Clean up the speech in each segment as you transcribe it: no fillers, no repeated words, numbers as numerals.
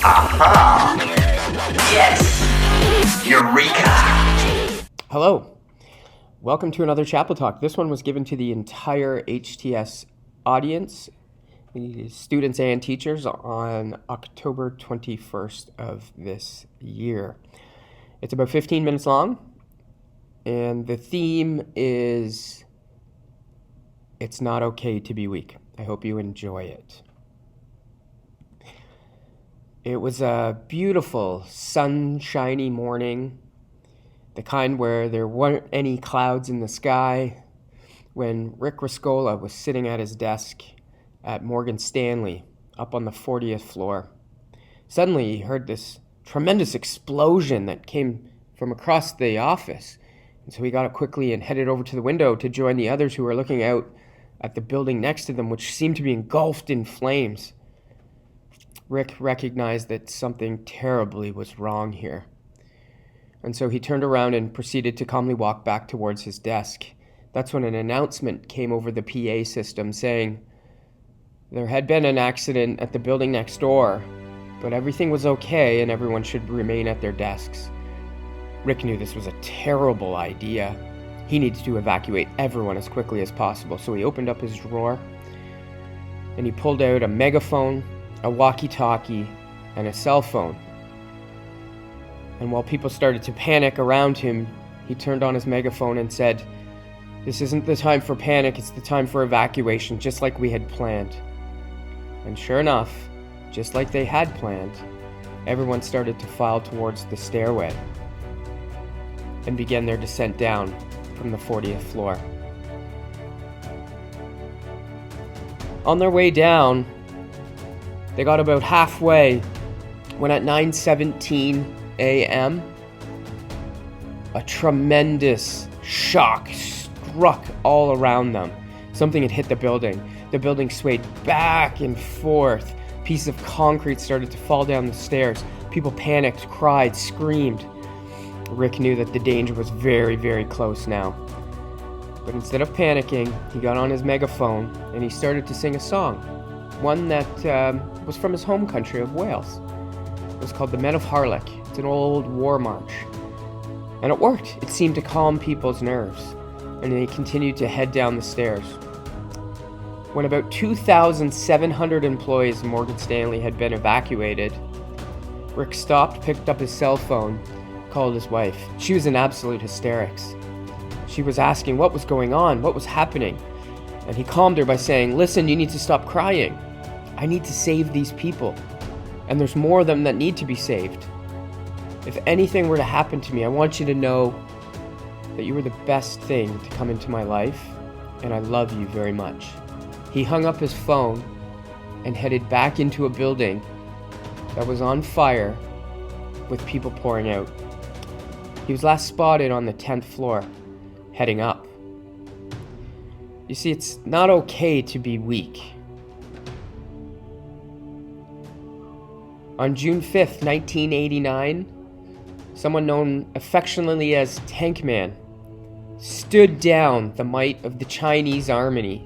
Aha! Yes! Eureka! Hello. Welcome to another Chapel Talk. This one was given to the entire HTS audience, the students and teachers, on October 21st of this year. It's about 15 minutes long, and the theme is It's Not Okay to Be Weak. I hope you enjoy it. It was a beautiful, sunshiny morning, the kind where there weren't any clouds in the sky, when Rick Riscola was sitting at his desk at Morgan Stanley up on the 40th floor. Suddenly he heard this tremendous explosion that came from across the office, and so he got up quickly and headed over to the window to join the others who were looking out at the building next to them, which seemed to be engulfed in flames. Rick recognized that something terribly was wrong here. And so he turned around and proceeded to calmly walk back towards his desk. That's when an announcement came over the PA system saying there had been an accident at the building next door, but everything was okay and everyone should remain at their desks. Rick knew this was a terrible idea. He needed to evacuate everyone as quickly as possible, so he opened up his drawer and he pulled out a megaphone, a walkie-talkie, and a cell phone. And while people started to panic around him, he turned on his megaphone and said, "This isn't the time for panic, it's the time for evacuation, just like we had planned." And sure enough, just like they had planned, everyone started to file towards the stairway and began their descent down from the 40th floor. On their way down, they got about halfway when at 9:17 a.m., a tremendous shock struck all around them. Something had hit the building. The building swayed back and forth. A piece of concrete started to fall down the stairs. People panicked, cried, screamed. Rick knew that the danger was very, very close now. But instead of panicking, he got on his megaphone and he started to sing a song. One that was from his home country of Wales. It was called the Men of Harlech. It's an old war march. And it worked. It seemed to calm people's nerves. And they continued to head down the stairs. When about 2,700 employees of Morgan Stanley had been evacuated, Rick stopped, picked up his cell phone, called his wife. She was in absolute hysterics. She was asking what was going on, what was happening. And he calmed her by saying, "Listen, you need to stop crying. I need to save these people. And there's more of them that need to be saved. If anything were to happen to me, I want you to know that you were the best thing to come into my life, and I love you very much." He hung up his phone and headed back into a building that was on fire with people pouring out. He was last spotted on the 10th floor, heading up. You see, it's not okay to be weak. On June 5th, 1989, someone known affectionately as Tank Man stood down the might of the Chinese army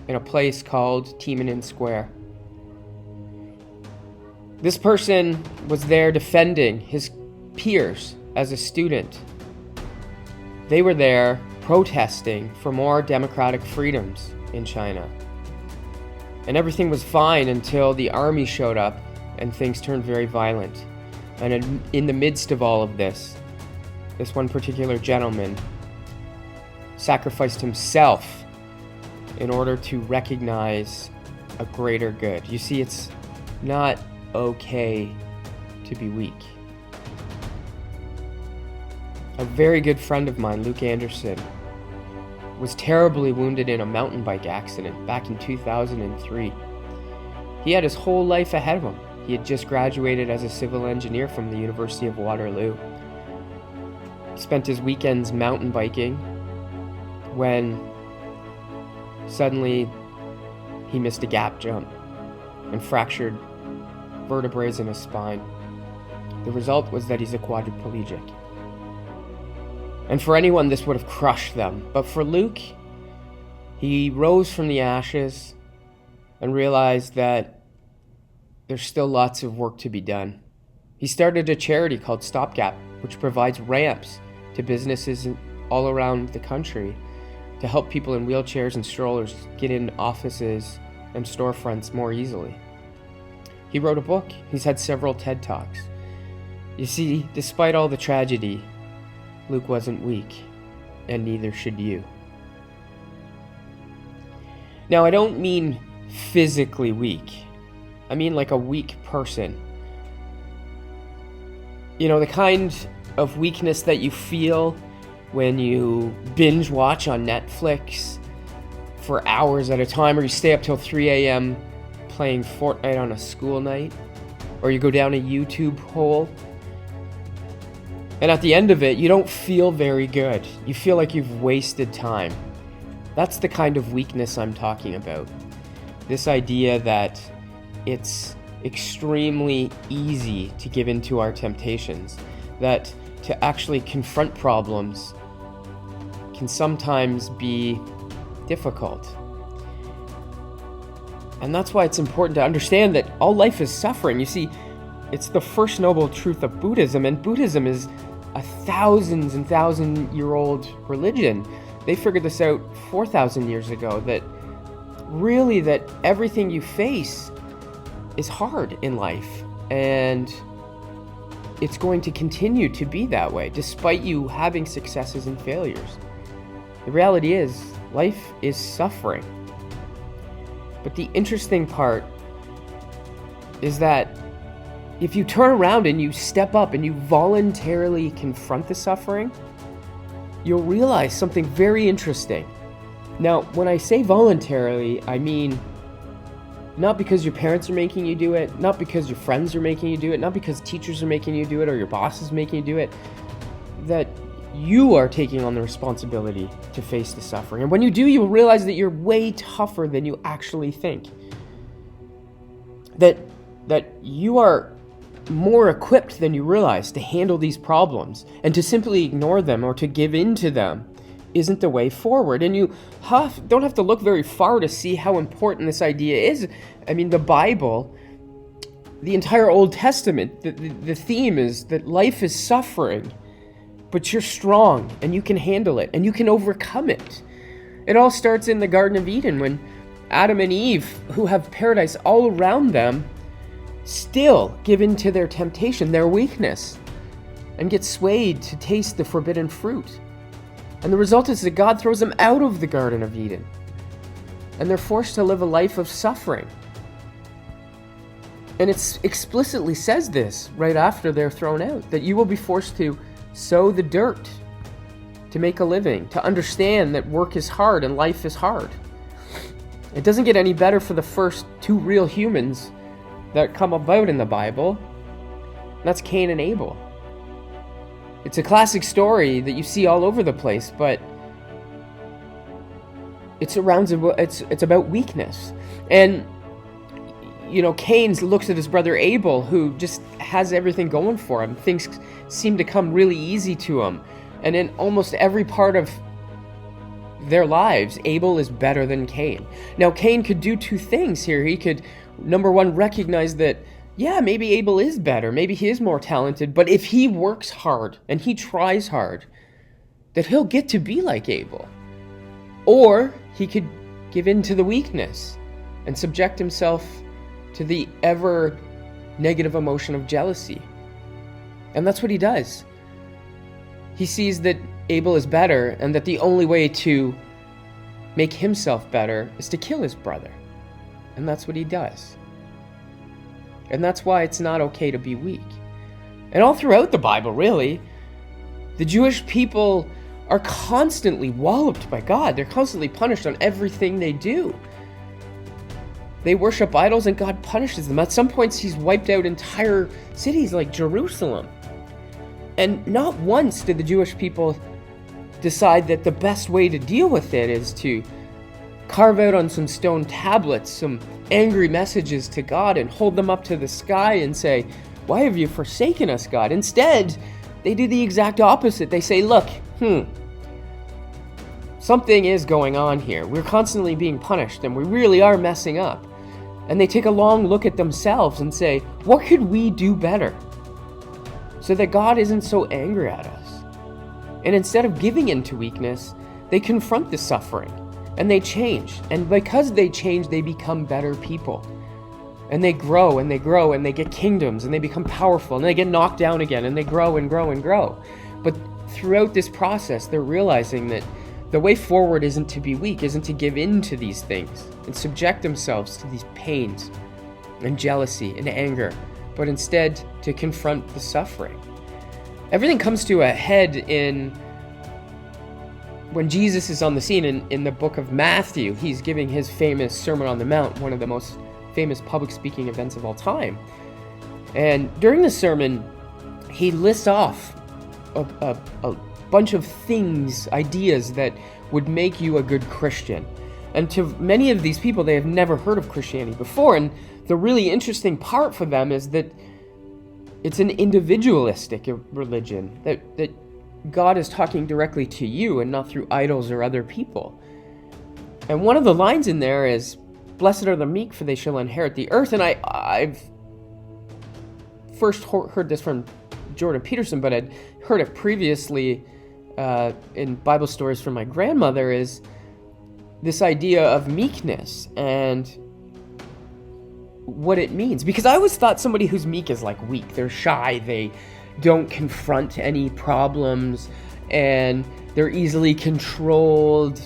in a place called Tiananmen Square. This person was there defending his peers as a student. They were there protesting for more democratic freedoms in China. And everything was fine until the army showed up and things turned very violent. And in the midst of all of this one particular gentleman sacrificed himself in order to recognize a greater good. You see, it's not okay to be weak. A very good friend of mine, Luke Anderson, was terribly wounded in a mountain bike accident back in 2003. He had his whole life ahead of him. He had just graduated as a civil engineer from the University of Waterloo. He spent his weekends mountain biking when suddenly he missed a gap jump and fractured vertebrae in his spine. The result was that he's a quadriplegic. And for anyone, this would have crushed them. But for Luke, he rose from the ashes and realized that there's still lots of work to be done. He started a charity called Stopgap, which provides ramps to businesses all around the country to help people in wheelchairs and strollers get in offices and storefronts more easily. He wrote a book. He's had several TED Talks. You see, despite all the tragedy, Luke wasn't weak, and neither should you. Now, I don't mean physically weak. I mean like a weak person. You know, the kind of weakness that you feel when you binge watch on Netflix for hours at a time, or you stay up till 3 a.m. playing Fortnite on a school night, or you go down a YouTube hole, and at the end of it, you don't feel very good. You feel like you've wasted time. That's the kind of weakness I'm talking about. This idea that it's extremely easy to give in to our temptations, that to actually confront problems can sometimes be difficult. And that's why it's important to understand that all life is suffering. You see, it's the first noble truth of Buddhism, and Buddhism is a thousands and thousand-year-old religion. They figured this out 4,000 years ago, that really that everything you face is hard in life, and it's going to continue to be that way, despite you having successes and failures. The reality is, life is suffering. But the interesting part is that if you turn around and you step up and you voluntarily confront the suffering, you'll realize something very interesting. Now, when I say voluntarily, I mean not because your parents are making you do it, not because your friends are making you do it, not because teachers are making you do it or your boss is making you do it, that you are taking on the responsibility to face the suffering. And when you do, you'll realize that you're way tougher than you actually think. That you are more equipped than you realize to handle these problems, and to simply ignore them or to give in to them isn't the way forward. And you don't have to look very far to see how important this idea is. I mean, the Bible, the entire Old Testament, the theme is that life is suffering, but you're strong and you can handle it and you can overcome it. It all starts in the Garden of Eden when Adam and Eve, who have paradise all around them, still give in to their temptation, their weakness, and get swayed to taste the forbidden fruit. And the result is that God throws them out of the Garden of Eden, and they're forced to live a life of suffering. And it explicitly says this right after they're thrown out, that you will be forced to sow the dirt to make a living, to understand that work is hard and life is hard. It doesn't get any better for the first two real humans that come about in the Bible. That's Cain and Abel. It's a classic story that you see all over the place, but it's about weakness. And you know, Cain looks at his brother Abel, who just has everything going for him. Things seem to come really easy to him. And in almost every part of their lives, Abel is better than Cain. Now, Cain could do two things here. He could, number one, recognize that, yeah, maybe Abel is better. Maybe he is more talented. But if he works hard and he tries hard, that he'll get to be like Abel. Or he could give in to the weakness and subject himself to the ever negative emotion of jealousy. And that's what he does. He sees that Abel is better and that the only way to make himself better is to kill his brother. And that's what he does. And that's why it's not okay to be weak. And all throughout the Bible, really, the Jewish people are constantly walloped by God. They're constantly punished on everything they do. They worship idols and God punishes them. At some points, he's wiped out entire cities like Jerusalem. And not once did the Jewish people decide that the best way to deal with it is to carve out on some stone tablets some angry messages to God and hold them up to the sky and say, "Why have you forsaken us, God?" Instead, they do the exact opposite. They say, "Look, something is going on here. We're constantly being punished and we really are messing up. And they take a long look at themselves and say, what could we do better so that God isn't so angry at us? And instead of giving in to weakness, they confront the suffering and they change. And because they change, they become better people. And they grow and they grow and they get kingdoms and they become powerful and they get knocked down again and they grow and grow and grow. But throughout this process, they're realizing that the way forward isn't to be weak, isn't to give in to these things and subject themselves to these pains and jealousy and anger, but instead to confront the suffering. Everything comes to a head when Jesus is on the scene in the book of Matthew. He's giving his famous Sermon on the Mount, one of the most famous public speaking events of all time. And during the sermon, he lists off a bunch of things, ideas that would make you a good Christian. And to many of these people, they have never heard of Christianity before. And the really interesting part for them is that it's an individualistic religion, that God is talking directly to you and not through idols or other people. And one of the lines in there is, "Blessed are the meek, for they shall inherit the earth." And I've first heard this from Jordan Peterson, but I'd heard it previously in Bible stories from my grandmother, is this idea of meekness and what it means. Because I always thought somebody who's meek is like weak. They're shy, they don't confront any problems, and they're easily controlled.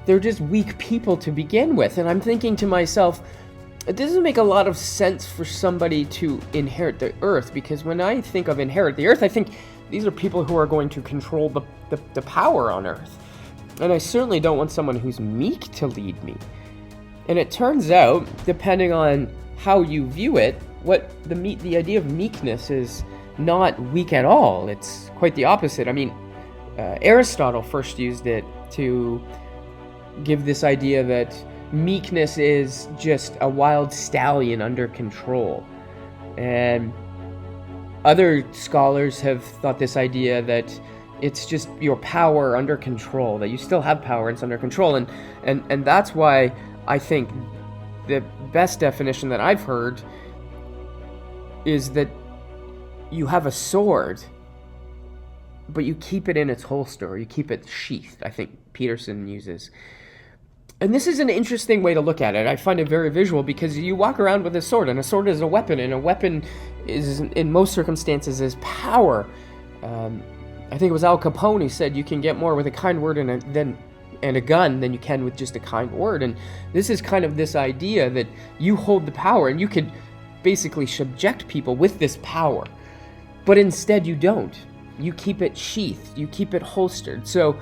They're just weak people to begin with. And I'm thinking to myself, it doesn't make a lot of sense for somebody to inherit the earth, because when I think of inherit the earth, I think these are people who are going to control the power on earth. And I certainly don't want someone who's meek to lead me. And it turns out, depending on how you view it, the idea of meekness is not weak at all. It's quite the opposite. I mean, Aristotle first used it to give this idea that meekness is just a wild stallion under control. And other scholars have thought this idea that it's just your power under control, that you still have power and it's under control. And that's why I think the best definition that I've heard is that you have a sword, but you keep it in its holster, or you keep it sheathed, I think Peterson uses. And this is an interesting way to look at it. I find it very visual, because you walk around with a sword, and a sword is a weapon, and a weapon is, in most circumstances, is power. I think it was Al Capone who said you can get more with a kind word and a gun than you can with just a kind word. And this is kind of this idea that you hold the power, and you could basically subject people with this power. But instead you don't. You keep it sheathed, you keep it holstered. So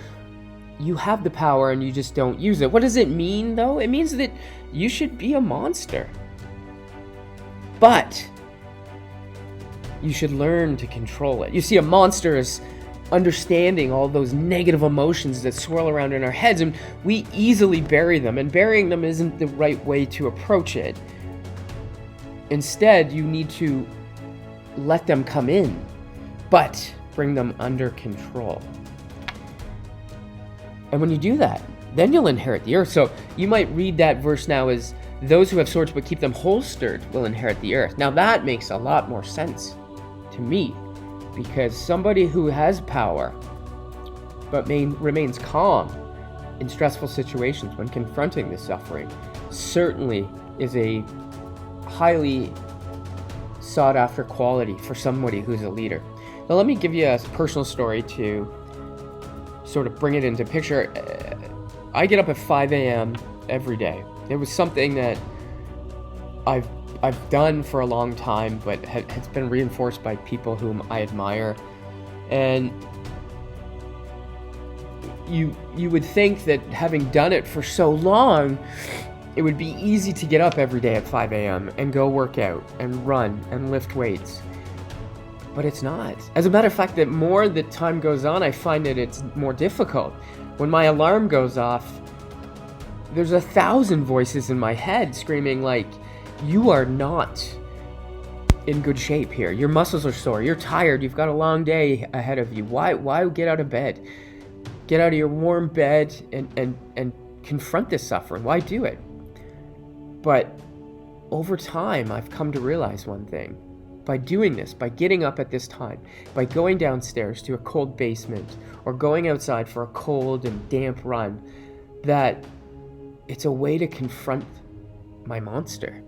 you have the power and you just don't use it. What does it mean, though? It means that you should be a monster. But you should learn to control it. You see, a monster is understanding all those negative emotions that swirl around in our heads, and we easily bury them, and burying them isn't the right way to approach it. Instead, you need to let them come in, but bring them under control. And when you do that, then you'll inherit the earth. So you might read that verse now as, those who have swords but keep them holstered will inherit the earth. Now that makes a lot more sense to me, because somebody who has power but remains calm in stressful situations when confronting the suffering certainly is a highly sought after quality for somebody who's a leader. Now let me give you a personal story to sort of bring it into picture. I get up at 5 a.m. every day. It was something that I've done for a long time, but has been reinforced by people whom I admire. And you would think that having done it for so long, it would be easy to get up every day at 5 a.m. and go work out and run and lift weights. But it's not. As a matter of fact, the more that time goes on, I find that it's more difficult. When my alarm goes off, there's 1,000 voices in my head screaming like, you are not in good shape here. Your muscles are sore. You're tired. You've got a long day ahead of you. Why get out of bed? get out of your warm bed and confront this suffering. Why do it? But over time, I've come to realize one thing. By doing this, by getting up at this time, by going downstairs to a cold basement or going outside for a cold and damp run, that it's a way to confront my monster.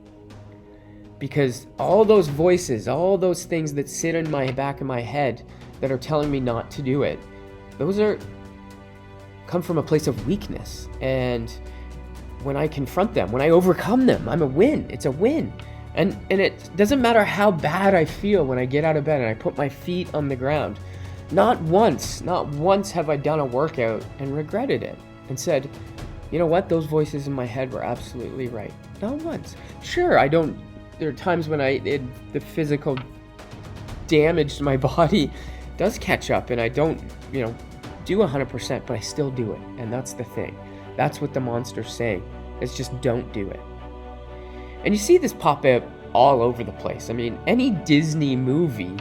Because all those voices, all those things that sit in my back of my head that are telling me not to do it, those come from a place of weakness. And when I confront them, when I overcome them, I'm a win. It's a win. And it doesn't matter how bad I feel when I get out of bed and I put my feet on the ground. Not once have I done a workout and regretted it and said, you know what, those voices in my head were absolutely right. Not once. Sure, there are times when the physical damage to my body does catch up and I don't, do 100%, but I still do it. And that's the thing. That's what the monster's saying. It's just don't do it. And you see this pop up all over the place. I mean, any Disney movie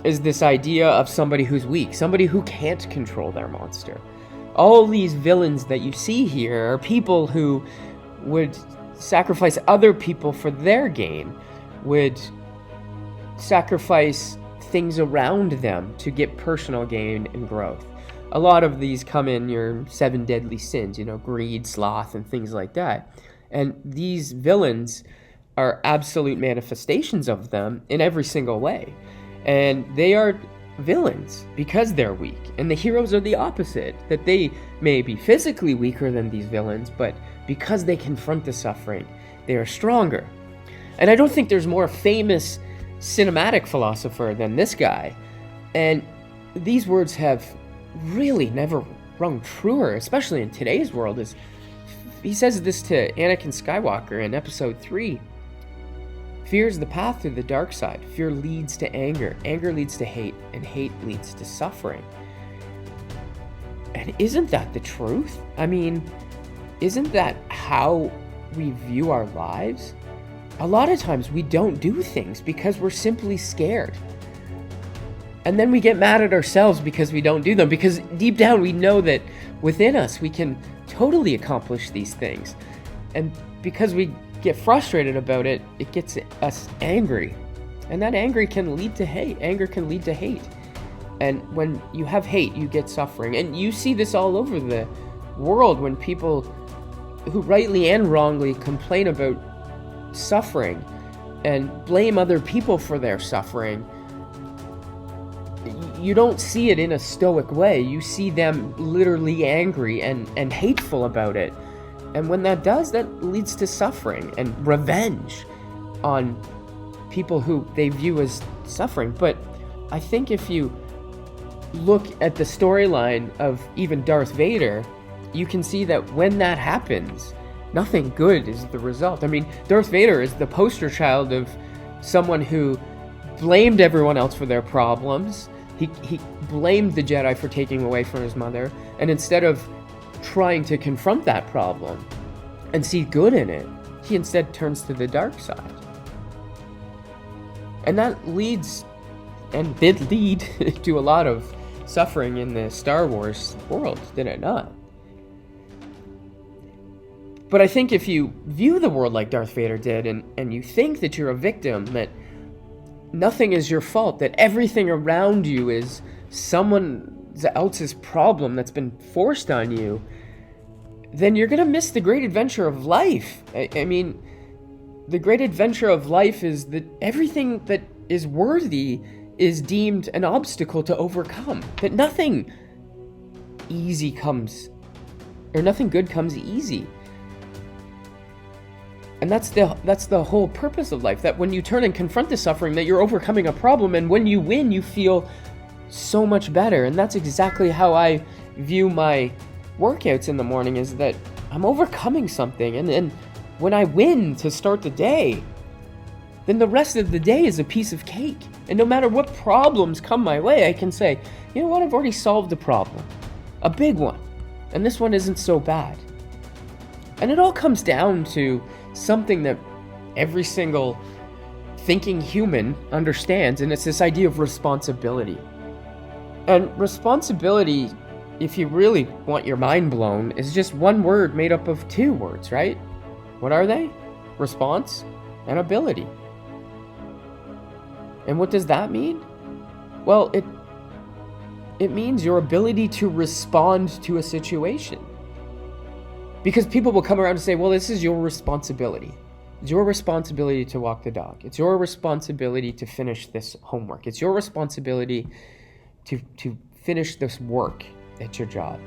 is this idea of somebody who's weak, somebody who can't control their monster. All these villains that you see here are people who would sacrifice other people for their gain, would sacrifice things around them to get personal gain and growth. A lot of these come in your 7 deadly sins, greed, sloth, and things like that. And these villains are absolute manifestations of them in every single way. And they are villains because they're weak. And the heroes are the opposite, that they may be physically weaker than these villains, but because they confront the suffering, they are stronger. And I don't think there's more famous cinematic philosopher than this guy. And these words have really never rung truer, especially in today's world. He says this to Anakin Skywalker in episode 3. Fear is the path to the dark side. Fear leads to anger. Anger leads to hate. And hate leads to suffering. And isn't that the truth? I mean, isn't that how we view our lives? A lot of times we don't do things because we're simply scared. And then we get mad at ourselves because we don't do them. Because deep down we know that within us we can totally accomplish these things. And because we get frustrated about it, it gets us angry. And that anger can lead to hate. Anger can lead to hate. And when you have hate, you get suffering. And you see this all over the world when people who rightly and wrongly complain about suffering and blame other people for their suffering. You don't see it in a stoic way. You see them literally angry and hateful about it. And when that does, that leads to suffering and revenge on people who they view as suffering. But I think if you look at the storyline of even Darth Vader, you can see that when that happens, nothing good is the result. I mean, Darth Vader is the poster child of someone who blamed everyone else for their problems. He blamed the Jedi for taking away from his mother, and instead of trying to confront that problem and see good in it, he instead turns to the dark side. And that leads, and did lead, to a lot of suffering in the Star Wars world, did it not? But I think if you view the world like Darth Vader did, and you think that you're a victim, that nothing is your fault, that everything around you is someone else's problem that's been forced on you, then you're going to miss the great adventure of life. I mean, the great adventure of life is that everything that is worthy is deemed an obstacle to overcome. That nothing easy comes, or nothing good comes easy. And that's the whole purpose of life, that when you turn and confront the suffering, that you're overcoming a problem, and when you win, you feel so much better. And that's exactly how I view my workouts in the morning, is that I'm overcoming something, and then when I win to start the day, then the rest of the day is a piece of cake. And no matter what problems come my way, I can say, you know what, I've already solved a problem, a big one, and this one isn't so bad. And it all comes down to something that every single thinking human understands, and it's this idea of responsibility. And responsibility if you really want your mind blown, is just one word made up of two words, right? What are they? Response and ability. And what does that mean? Well, it means your ability to respond to a situation. Because people will come around and say, well, this is your responsibility. It's your responsibility to walk the dog. It's your responsibility to finish this homework. It's your responsibility to finish this work at your job.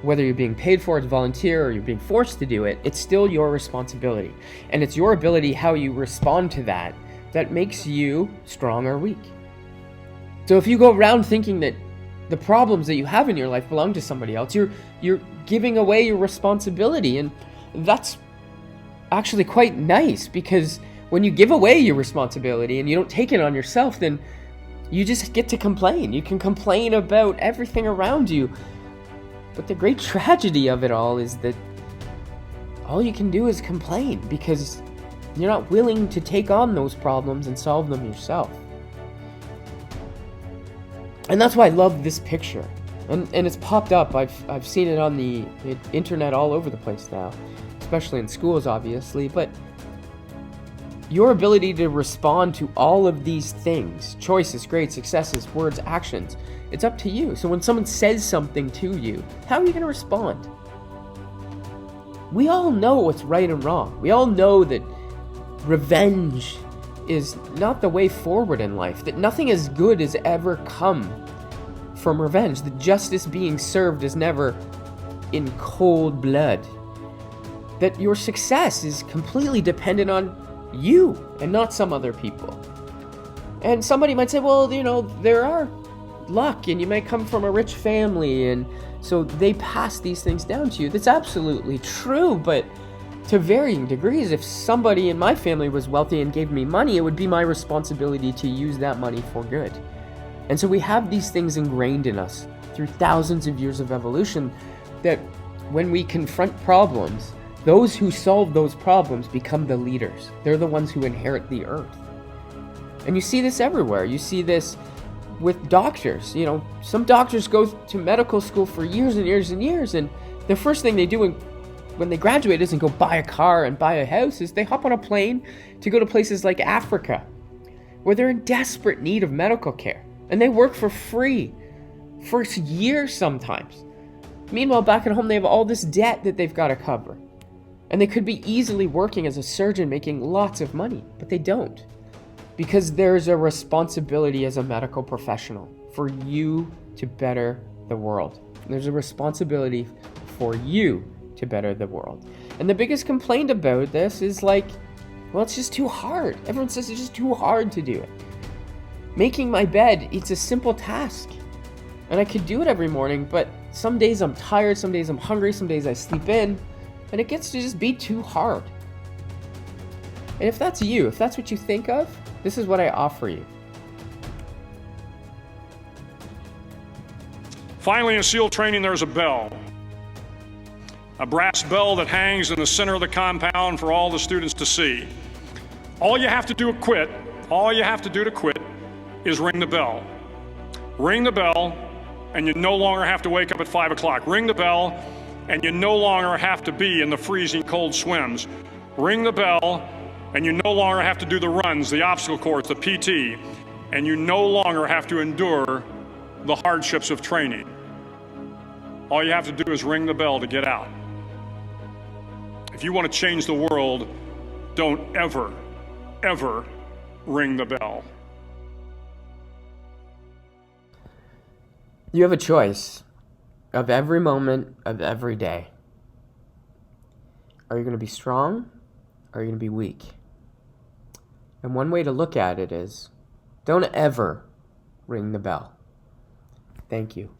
Whether you're being paid for it to volunteer or you're being forced to do it, it's still your responsibility. And it's your ability, how you respond to that makes you strong or weak. So if you go around thinking that the problems that you have in your life belong to somebody else, you're giving away your responsibility. And that's actually quite nice, because when you give away your responsibility and you don't take it on yourself, then you just get to complain. You can complain about everything around you. But the great tragedy of it all is that all you can do is complain, because you're not willing to take on those problems and solve them yourself. And that's why I love this picture. And it's popped up. I've seen it on the internet all over the place now, especially in schools, obviously. But your ability to respond to all of these things, choices, grades, successes, words, actions, it's up to you. So when someone says something to you, how are you going to respond? We all know what's right and wrong. We all know that revenge is not the way forward in life, that nothing as good has ever come from revenge, that justice being served is never in cold blood, that your success is completely dependent on you and not some other people. And somebody might say, well, there are luck, and you might come from a rich family, and so they pass these things down to you. That's absolutely true, but to varying degrees. If somebody in my family was wealthy and gave me money, it would be my responsibility to use that money for good. And so we have these things ingrained in us through thousands of years of evolution, that when we confront problems, those who solve those problems become the leaders. They're the ones who inherit the earth. And you see this everywhere. You see this with doctors. Some doctors go to medical school for years and years and years, and the first thing they do when they graduate isn't go buy a car and buy a house, is they hop on a plane to go to places like Africa, where they're in desperate need of medical care. And they work for free for years sometimes. Meanwhile, back at home, they have all this debt that they've got to cover. And they could be easily working as a surgeon, making lots of money, but they don't. Because there's a responsibility as a medical professional for you to better the world. There's a responsibility for you to better the world. And the biggest complaint about this is well, it's just too hard. Everyone says it's just too hard to do it. Making my bed, it's a simple task. And I could do it every morning, but some days I'm tired, some days I'm hungry, some days I sleep in, and it gets to just be too hard. And if that's you, if that's what you think of, this is what I offer you. Finally, in SEAL training, there's a bell. A brass bell that hangs in the center of the compound for all the students to see. All you have to do to quit is ring the bell. Ring the bell, and you no longer have to wake up at 5 o'clock. Ring the bell, and you no longer have to be in the freezing cold swims. Ring the bell, and you no longer have to do the runs, the obstacle course, the PT, and you no longer have to endure the hardships of training. All you have to do is ring the bell to get out. If you want to change the world, don't ever, ever ring the bell. You have a choice of every moment of every day. Are you going to be strong, or are you going to be weak? And one way to look at it is, don't ever ring the bell. Thank you.